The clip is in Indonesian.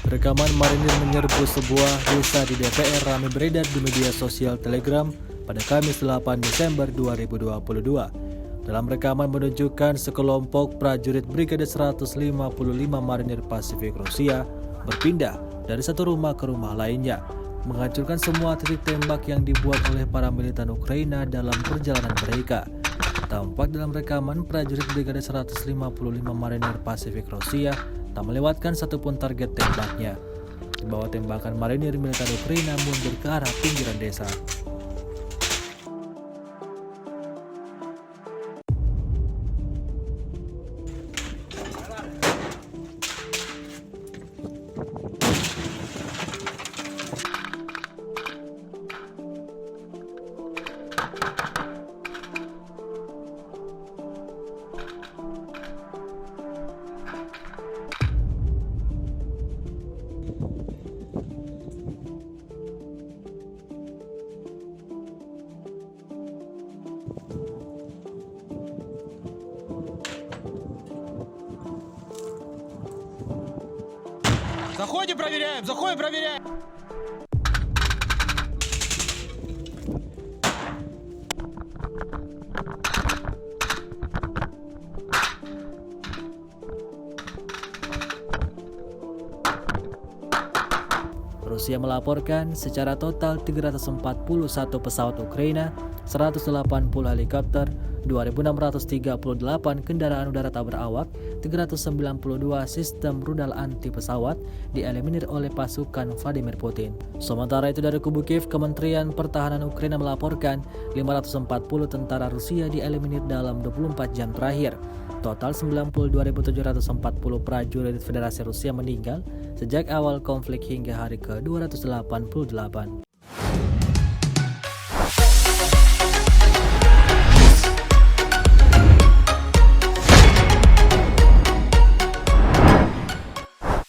Rekaman marinir menyerbu sebuah desa di DPR ramai beredar di media sosial Telegram pada Kamis 8 Desember 2022. Dalam rekaman menunjukkan sekelompok prajurit Brigade 155 Marinir Pasifik Rusia berpindah dari satu rumah ke rumah lainnya, menghancurkan semua titik tembak yang dibuat oleh para militan Ukraina dalam perjalanan mereka. Tampak dalam rekaman prajurit Brigade 155 Marinir Pasifik Rusia tak melewatkan satupun target tembaknya. Di bawah tembakan marinir militer Ukraina mundur ke arah pinggiran desa. Заходим, проверяем! Заходим, проверяем! Rusia melaporkan secara total 341 pesawat Ukraina, 180 helikopter, 2.638 kendaraan udara tak berawak, 392 sistem rudal anti pesawat dieliminir oleh pasukan Vladimir Putin. Sementara itu dari kubu Kiev, Kementerian Pertahanan Ukraina melaporkan 540 tentara Rusia dieliminir dalam 24 jam terakhir. Total 92.740 prajurit Federasi Rusia meninggal sejak awal konflik hingga hari ke-288.